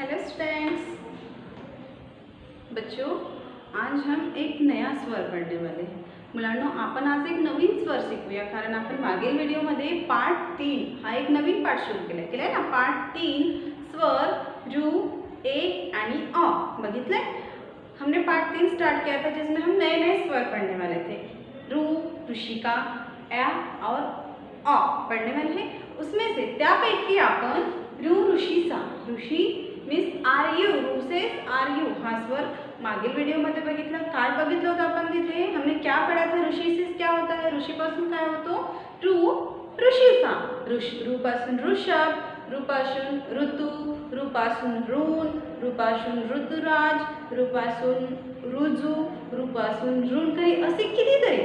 Hello students. बच्चों, आज हम एक नया स्वर पढ़ने वाले हैं। मुलांनो, आपण आज एक नवीन स्वर शिकूया, कारण आपण मागील व्हिडिओमध्ये पार्ट 3 हा एक नवीन पाठ सुरू केलाय ना। पार्ट 3 स्वर रू, ए आणि अ बघितले। हमने पार्ट 3 स्टार्ट किया था जिसमें हम नए नए स्वर पढ़ने वाले थे। रू, ऋषिका, ए और अ पढ़ने वाले हैं। उसमें से त्यापैकी आपण रू, ऋषीचा, ऋषी मीन्स आर यू, रू से आर यू हा स्वर मागील व्हिडिओमध्ये बघितला। काय बघितलं होतं आपण तिथे? हमने क्या पढ़ा था? ऋषी से क्या होता है? ऋषीपासून काय होतो? रू, ऋषीचा। रूपासून ऋषभ, रूपासून ऋतू, रूपासून ऋण, रूपासून ऋतुराज, रूपासून ऋजू, रूपासून ऋणकरी, ऐसे कितीतरी।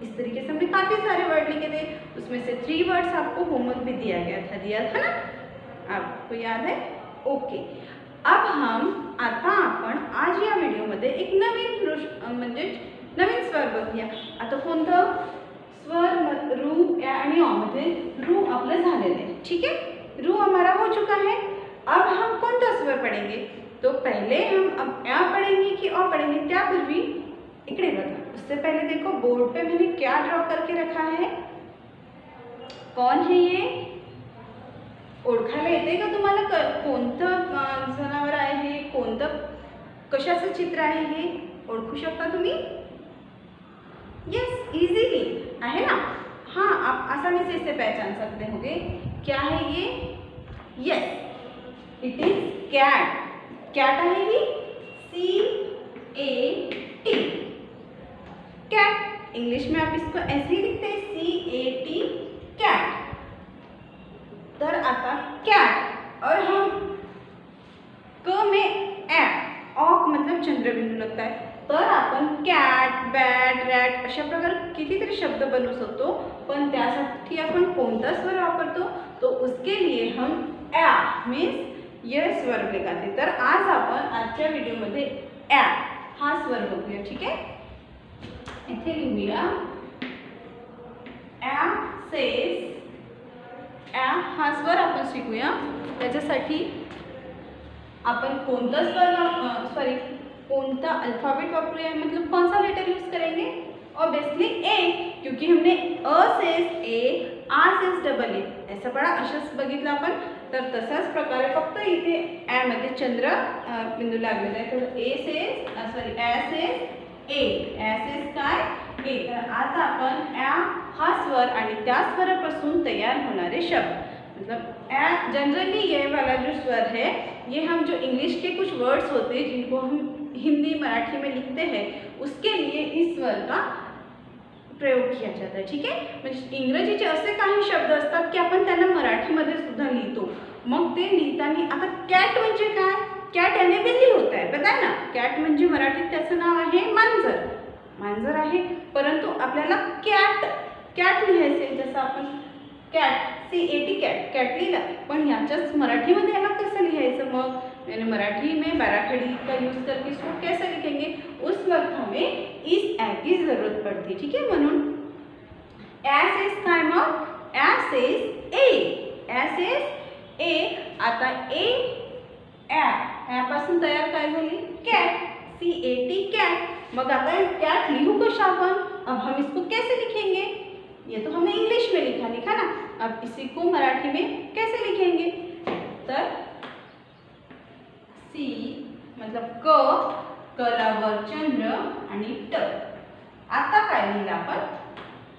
इस तरीके से हमने काफ़ी सारे वर्ड लिखे थे। उसमें से 3 वर्ड्स आपको होमवर्क भी दिया था ना? आपको याद है? ओके। अब हम आता आपण आज या व्हिडिओमध्ये एक नवीन म्हणजे नवीन स्वर बघूया। आता कोणतं स्वर? रू, ए आणि अ मध्ये रू आपलं झालेलं आहे, ठीक है। रू हमारा हो चुका है। अब हम कौन सा स्वर पढ़ेंगे? तो पहले हम अब ए पढ़ेंगे कि अ पढ़ेंगे? त्यापूर्वी इकडे बघा। उससे पहले देखो बोर्ड पे मैंने क्या ड्रॉ करके रखा है। कौन है ये? ओळखायला येते का तुम्हाला? कोणतं जनावर आहे हे? कोणतं कशाचं चित्र आहे हे? ओळखू शकता तुम्ही? यस, इजीली है ना। हाँ, आप आसानी से इसे पहचान सकते होंगे। क्या है ये? Yes, it is cat. Cat आहे ही CAT, कैट। इंग्लिश में आप इसको ऐसे ही लिखते हैं CAT, कैट। तर आता कैट और हम क में ए, ऑक मतलब चंद्रबिंदू लगता है। तर आपण कॅट, बॅट, रॅट अशा प्रकार कितीतरी शब्द बनवू शकतो, पण त्यासाठी आपण कोणता स्वर वापरतो? तो उसके लिए हम ए मीन्स ये स्वर लगाते। तर आज आपण आजच्या व्हिडिओमध्ये ए हा स्वर बघूया, ठीक आहे। इथे लिहूया ए सेज। ए हा स्वर आपण शिकूया। त्याच्यासाठी अपन कोणता स्वर कोणता अल्फाबेट वापरूया, मतलब कौन सा लेटर यूज करेंगे? ऑब्वियसली ए, क्योंकि हमने अ सेज ए, आ सेज डबल ए ऐसा पढ़ा। अशाच बघितलं आपण। तर तसाच प्रकारे फक्त इथे ए मध्ये चंद्र बिंदू लागलेला आहे। तर ए सेज काय? ए। तर आता आपण ए हा स्वर आणि त्या स्वरापासून तयार होणारे शब्द, मतलब जनरली ये वाला जो स्वर है, ये हम जो इंग्लिश के कुछ वर्ड्स होते हैं जिनको हम हिंदी मराठी में लिखते हैं, उसके लिए इस स्वर का प्रयोग किया जाता है, ठीक आहे। म्हणजे इंग्रजीचे असे काही शब्द असतात की आपण त्यांना मराठीमध्ये सुद्धा लिहितो। मग ते लिहिताना आता कॅट म्हणजे काय? कॅट याने बिल्ली होत आहे, पता है ना। कॅट म्हणजे मराठीत त्याचं नाव आहे मांजर, मांजर आहे। परंतु आपल्याला कॅट लिहायचे, जसं आपण कॅट CAT कॅट, कॅट लिहिला, पण याच्याच मराठीमध्ये याला कसं लिहायचं? मग यानी मराठी में बाराखड़ी का यूज करके इसको कैसे लिखेंगे? उस वक्त हमें इस ए की जरूरत पड़ती, ठीक है। म्हणून ए सेज काय? मग ए सेज ए। आता ए पासून तयार काय झाली? Cat, CAT cat. मग आता कैट लिहू कशा आपण? अब हम इसको कैसे लिखेंगे? ये तो हमने इंग्लिश में लिखा ना। अब इसी को मराठी में कैसे लिखेंगे? तर सी मतलब कलावर चंद्र आणि ट। आता काय लिहिलं आपण?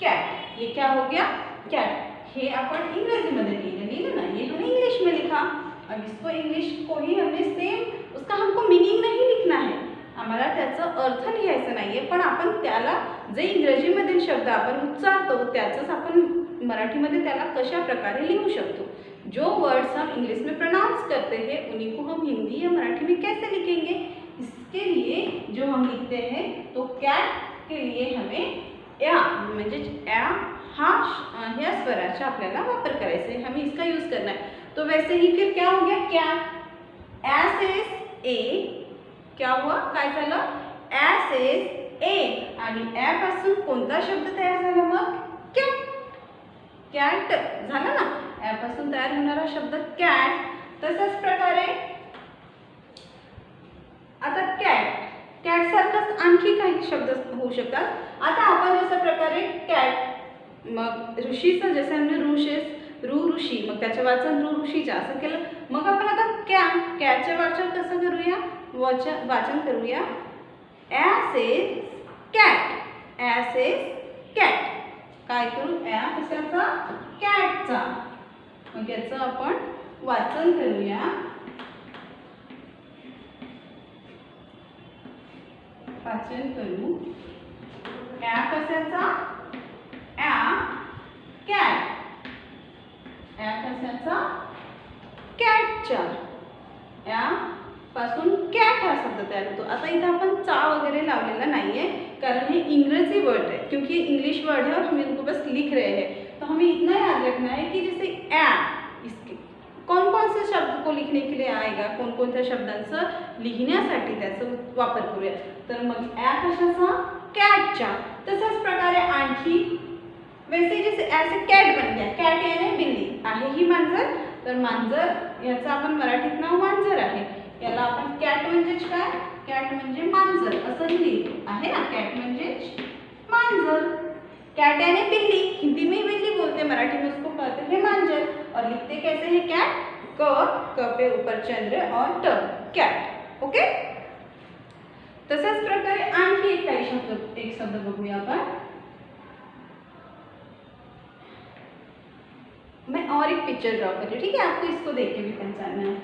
कैट। ये क्या हो गया? कैट। हे आपण इंग्रजीमध्ये लिहिलं ना, ये हमने इंग्लिश में लिखा। अब इसको इंग्लिश को ही हमने सेम, उसका हमको मीनिंग नहीं लिखना है, आम्हाला त्याचा अर्थ लिहायचा नाहीये, पण आपण त्याला जे इंग्रजीमधील शब्द आपण उच्चारतो त्याचंच आपण मराठीमध्ये त्याला कशा प्रकारे लिहू शकतो। जो वर्ड्स हम इंग्लिश में प्रोनाउंस करते हैं उन्हीं को हम हिंदी या मराठी में कैसे लिखेंगे? इसके लिए जो हम लिखते हैं, तो कैट के लिए हमें या म्हणजे या हा ह्या स्वराचा आपल्याला वापर करायचा है, हमें इसका यूज करना है। तो वैसे ही फिर क्या हो गया? क्या ए सेज ए, क्या हुआ? काय झालं? ए सेज ए आणि ए पासून कोणता शब्द तयार झाला? मग कॅट, कॅट झाला ना। ए पासून तयार होणारा शब्द कॅट। तशाच प्रकारे कॅट सारखाच आणखी काही शब्द होऊ शकतात. आता आपण जशा प्रकारे कॅट, मग ऋषीचं जसं म्हणजे ऋषेस ऋषी, मग त्याचं वाचन ऋषीच्या असं केलं. मग आपण आता कॅचं वाचन कसं करूया, वाचन करूया. As is cat, as is cat. काय करू, ॲ कशाचा, कॅटचा. मग याचं आपण वाचन करूया. वाचन करू. ॲ कशाचा, ॲ कॅट, ॲ कशाचा, कॅटच्या. ॲ पासून कॅट हा शब्द तयार होतो. आता इथं आपण चा वगैरे लावलेला नाहीये, कारण हे इंग्रजी वर्ड है, क्योंकि इंग्लिश वर्ड है और हम इनको बस लिख रहे हैं. तो हमें इतना याद रखना है कि जैसे ॲ, इसके कौन कौन से शब्द को लिखने के लिए आएगा, कोणकोणत्या शब्दांचं लिहिण्यासाठी त्याचा वापर करूया. तर मग ॲ कशाचा, कॅटच्या. तशाच प्रकारे आणखी वैसे जैसे ऐसे कॅट बन गया, कॅट याने बिल्ली. आहे ही मांजर, तर मांजर याचं आपण मराठीत नाव मांजर आहे. याला आपण कॅट म्हणजेच काय, कॅट म्हणजे मांजर असं लिहितो आहे ना. कॅट म्हणजेच मांजर. कॅट यानी बिल्ली, हिंदी में बिल्ली बोलते, मराठी में उसको कहते हैं मांजर. और लिखते कैसे हैं कैट, क पे ऊपर चंद्र और ट, कॅट. ओके. तशाच प्रकारे आणखी एक शब्द बघूया आपण. मैं और एक पिक्चर ड्रॉ कर रही हूँ, ठीक है, आपको इसको देख के भी पहचानना है.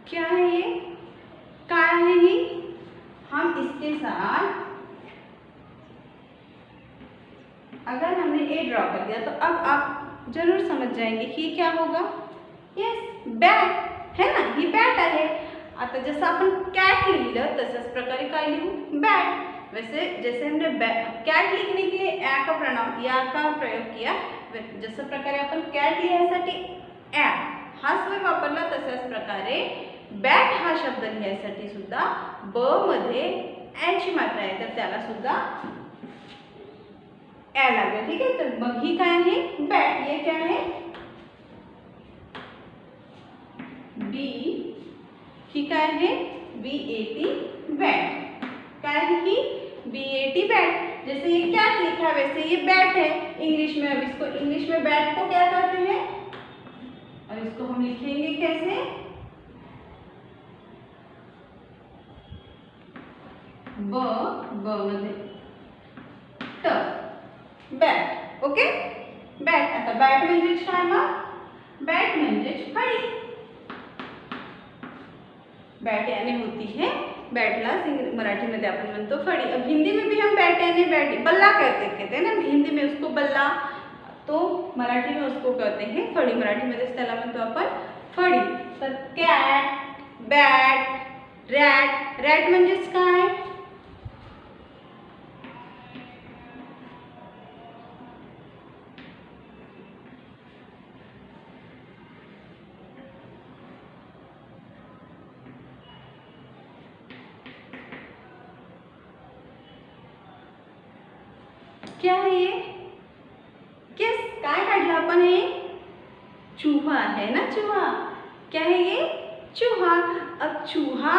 क्या है ये, काय है ये. हम इसके साथ अगर हमने ए ड्रॉ कर दिया तो अब आप जरूर समझ जाएंगे कि क्या होगा. यस, बॅट है ना, ही बॅट आहे. आता जसं आपण कॅट लिहिलं तशाच प्रकारे काय लिहू, बॅट. वैसे जैसे हमने कैट लिखने के लिए ए का प्रणाम या का प्रयोग किया, जसं प्रकारे आपण कॅट लिहायसाठी ए हा स्वर वापरला, तशाच प्रकारे बॅट हा शब्द लिहायसाठी सुद्धा ब मध्ये ए ची मात्रा आहे, तर त्याला सुद्धा ए लागेल. ठीक आहे. तर मग ही काय आहे, बॅट. ये क्या है, बी. ही काय आहे, BAT, बॅट. काय है ही, BAT, बैट. जैसे ये कैट लिखा है वैसे ये बैट है इंग्लिश में. अब इसको इंग्लिश में बैट को क्या कहते हैं, और इसको हम लिखेंगे कैसे, ब मध्ये ट, बॅट. ओके. बॅट. आता बॅट म्हणजेच काय, मग बॅट म्हणजेच फळी. बैट यानी होती है, बैटला मराठी में अपन म्हणतो फड़ी. अब हिंदी में भी हम बैट यानी बैट बल्ला कहते हैं ना, हिंदी में उसको बल्ला, तो मराठी में उसको कहते हैं फड़ी. मराठी मध्ये त्याला म्हणतो आपण फड़ी. तर कॅट, बॅट, रॅट. रॅट म्हणजेच काय, क्या है ये, किस काय काढलं आपण, हे चूहा है ना, चूहा. क्या है ये, चूहा. अब चूहा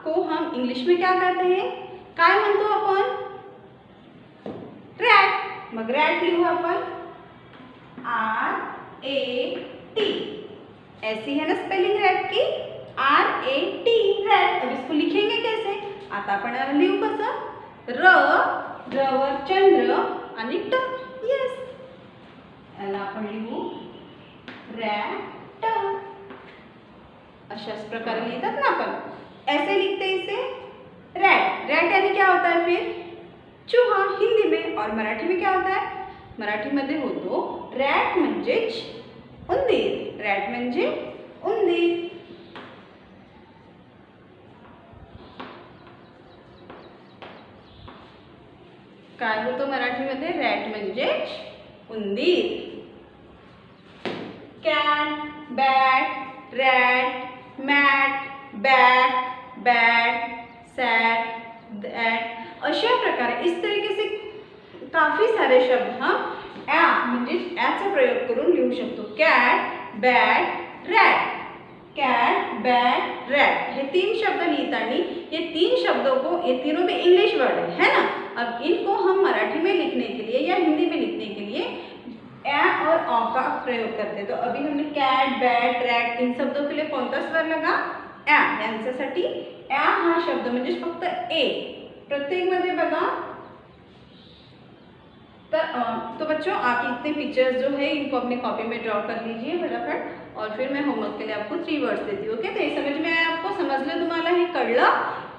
को हम इंग्लिश में क्या कहते हैं, काय म्हणतो आपण, रॅट. मग रॅट लिहू आपण RAT. ऐसी है ना स्पेलिंग रैट की, RAT, रैट. अब इसको लिखेंगे कैसे, आता आपण लिहू कसं, रवर चंद्र आणि ट. यस, याला आपण लिहू रॅट. अशाच प्रकारे लिहितात ना आपण, ऐसे लिखते इसे रैट. रैट यानी क्या होता है फिर, चूहा हिंदी में. और मराठी में क्या होता है, मराठी मध्ये होतो रॅट म्हणजेच उंदीर. रॅट म्हणजे उंदीर. काय होतो मराठीमध्ये? रॅट म्हणजे उंदीर. Cat, bat, rat, mat, bat, bat, sat, that, अशा प्रकारे इस तरीके से काफ़ी सारे शब्द हम ॲ म्हणजे ॲचा प्रयोग करून लिहू शकतो. Cat, bat, rat. Cat, bat, rat, ये 3 शब्द लिखतानी, ये 3 शब्दों को, ये तीनों भी इंग्लिश वर्ड है ना. अब इनको हम मराठी में लिखने के लिए या हिंदी में लिखने के लिए ए और औ का प्रयोग करते हैं. तो अभी हमने कैट, बैट, रैट इन शब्दों के लिए कोणता स्वर लगा? ए. यांच्यासाठी ए हा शब्द म्हणजे फक्त ए. प्रत्येकमध्ये बघा. तो बच्चों आप इतने पिक्चर्स जो है इनको अपने कॉपी में ड्रॉ कर लीजिए फटाफट, और फिर मैं होमवर्क के लिए आपको 3 वर्ड्स देती हूँ. ओके. तो हे समझ में आया आपको? समजलं तुम्हाला? हे कळलं?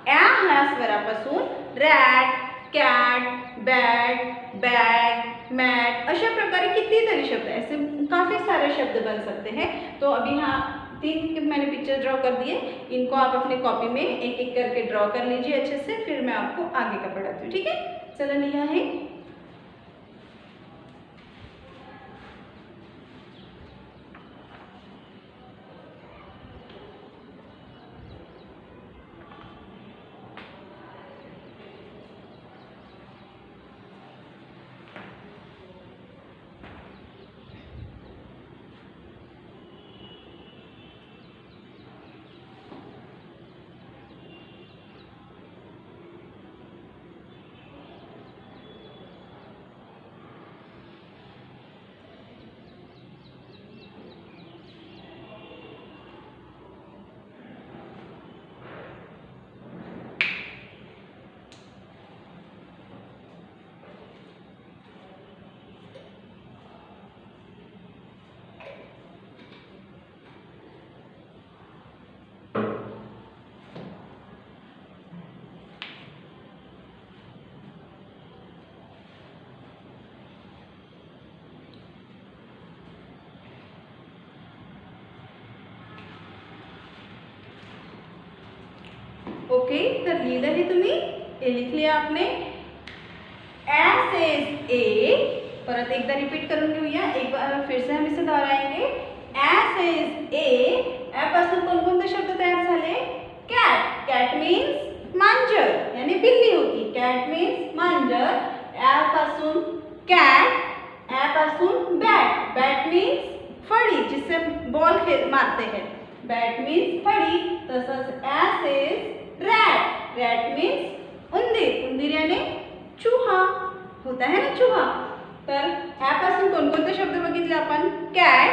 ॲ ह्या स्वरापासून rat, cat, bat, bag, mat अशा प्रकारे कितीतरी शब्द, ऐसे काफ़ी सारे शब्द बन सकते हैं. तो अभी हाँ 3 मैंने पिक्चर ड्रॉ कर दिए, इनको आप अपने कॉपी में एक एक करके ड्रॉ कर लीजिए अच्छे से, फिर मैं आपको आगे का पढ़ाती हूँ. ठीक है. चलो लिया है. ओके. तर लिहिलं हे तुम्ही, हे लिखले आपने. एस एस ए, परत एकदा रिपीट करून घेऊया. एक बार फिर से हम इसे दोहराएंगे. एस एस ए, पासून कोणकोणते शब्द तयार झाले? कॅट. कॅट मीन्स मांजर, यानी बिल्ली होती. कॅट मीन्स मांजर. पासून कॅट, पासून बैट. बैट मीन्स फड़ी, जिससे बॉल मारते हैं. बैट मीन्स फड़ी. तसंच S S rat. Rat means उंदीर. उंदीर यानी चूहा होता है ना, चूहा. तर ह्यापासून कोणकोणते शब्द बघितले आपण? कॅट,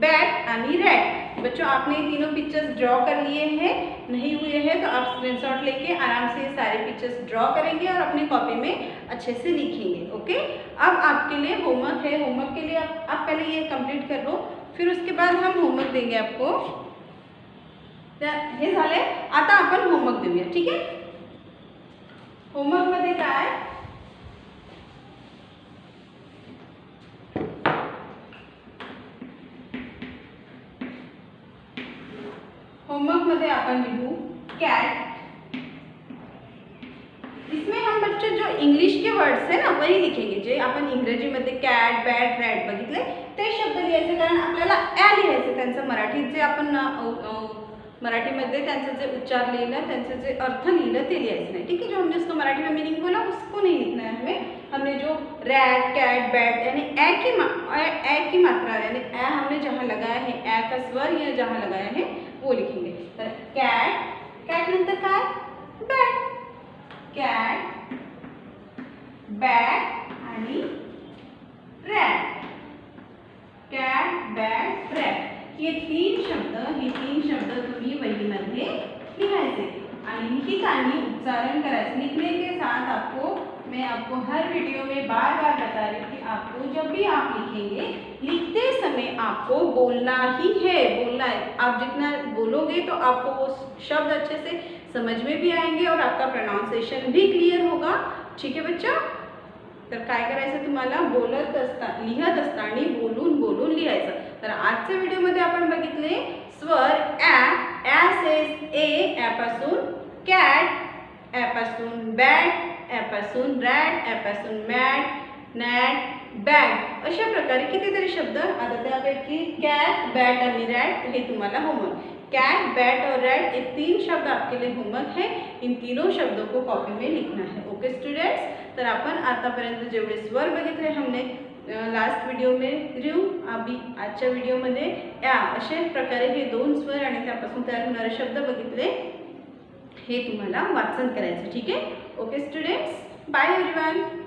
बैट आणि रैट. बच्चों आपने तीनों पिक्चर्स ड्रॉ कर लिए हैं. नहीं हुए हैं तो आप स्क्रीनशॉट लेके आराम से सारे पिक्चर्स ड्रॉ करेंगे और अपनी कॉपी में अच्छे से लिखेंगे. ओके. अब आपके लिए होमवर्क है. होमवर्क के लिए आप पहले ये कंप्लीट कर लो, फिर उसके बाद हम होमवर्क देंगे आपको. हे झाले. आता आपण होमवर्क देऊया. ठीक आहे. होमवर्क मध्ये काय? होमवर्क मध्ये अपन लिखू कैट. इसमें हम बच्चे जो इंग्लिश के वर्ड्स है ना वही लिखेंगे. जे आपण इंग्रजी मध्ये कॅट, बॅट, रॅट बघितले ते शब्द लिहायचे, कारण आपल्याला ॲ लिहायचे. त्यांचं मराठीत जे आपण मराठीमध्ये त्यांचं जे उच्चार लिहिलं, त्यांचे जे अर्थ लिहिलं ते लिहायचं नाही. ठीक है. जो हमने उसको मराठी में मीनिंग बोला उसको नहीं लिखना है हमें. हमने जो रैट, कैट, बैट यानी ए की मात्रा यानी ए हमने जहाँ लगाया है, ए का स्वर या जहाँ लगाया है वो लिखेंगे. तर कैट, कैट नंतर काय? बैट. कैट, बैट आणि रॅट. Cat, bat, rat. ये 3 शब्द तुम्ही वहीमध्ये लिहायचे आणि लिहिताना उच्चारण करायचे. लिखने के साथ मैं आपको हर वीडियो में बार बार बता रही हूँ कि आपको जब भी आप लिखेंगे, लिखते समय आपको बोलना ही है. बोलना है. आप जितना बोलोगे तो आपको वो शब्द अच्छे से समझ में भी आएंगे और आपका प्रोनाउंसिएशन भी क्लियर होगा. ठीक है बच्चों. तर काय करायचं तुम्हाला? लिहत असताना बोलून बोलून लिहायचं. तर आजच्या व्हिडिओमध्ये आपण बघितले स्वर ॲ, एस एस ए, पासून कॅट, पासून बॅट, ॲपासून रॅट, ॲपासून मॅट, नॅट, बॅट अशा प्रकारे कितीतरी शब्द. आता त्यापैकी कॅट, बॅट आणि रैट हे तुम्हारा होमवर्क. कैट, बैट और रैट ये 3 शब्द आपके लिए होमवर्क है. इन तीनों शब्दों को कॉपी में लिखना है. ओके स्टूडेंट्स, तर आपण आतापर्यंत जेवढे स्वर बघितले हमने लास्ट व्हिडिओ में रिव अभी आजच्या व्हिडिओमध्ये या अशा प्रकारे हे 2 स्वर आणि त्यापासून तयार होणारे शब्द बघितले. हे तुम्हाला वाचन करायचं. ठीक आहे. Okay students, bye everyone.